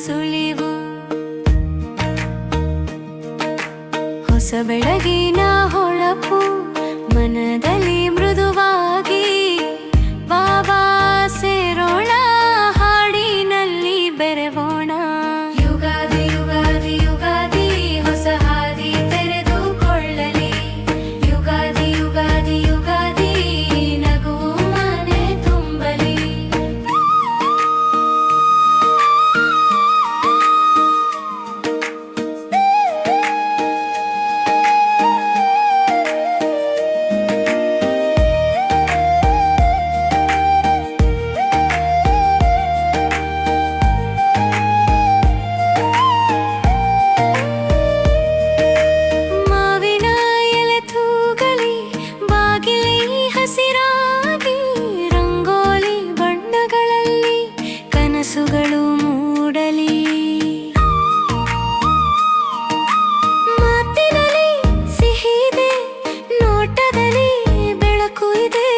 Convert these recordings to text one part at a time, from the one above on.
ಸುಳಿವು. ಹೊಸ ಬೆಳಗಿನ ಹೊಳಪು ಮನದಲ್ಲಿ ಮೃದುವಾಗಿ. ಬಾಬಾ ಸೇರೋಣ, ಹಾಡಿನಲ್ಲಿ ಬೆರೆವೋಣ. ಯುಗಾದಿ ಯುಗಾದಿ ಯುಗಾದಿ ಹೊಸ ಹಾದಿ ತೆರೆದುಕೊಳ್ಳಲಿ. ಯುಗಾದಿ ಯುಗಾದಿ ಯುಗಾದಿ ನಗುವು ಮನೆ ತುಂಬಲಿ. ಮಾವಿನ ಎಲೆ ತೂಗಲಿ, ಬಾಗಿಲಿ ಹಸಿರಾಗಿ. ರಂಗೋಲಿ ಬಣ್ಣಗಳಲ್ಲಿ ಕನಸುಗಳು ಮೂಡಲಿ. ಮಾತಿನಲ್ಲಿ ಸಿಹಿದೆ, ನೋಟದಲ್ಲಿ ಬೆಳಕು ಇದೆ.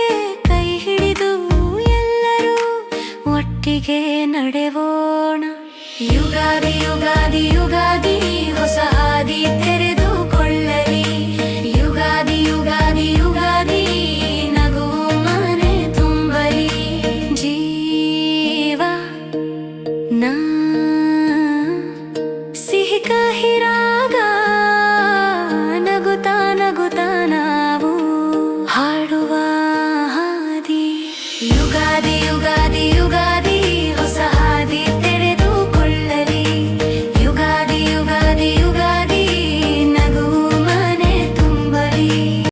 ಕೈ ಹಿಡಿದು ಎಲ್ಲರೂ ಒಟ್ಟಿಗೆ ನಡೆವೋಣ. ಯುಗಾದಿ ಯುಗಾದಿ ಯುಗಾದಿ ಹೊಸ ಹಾದಿ ತೆರೆದುಕೊಳ್ಳಲಿ. ಯುಗಾದಿ ಯುಗಾದಿ ಯುಗಾದಿ ನಗುವು ಮನೆ ತುಂಬಲಿ. ಜೀವ ನಾ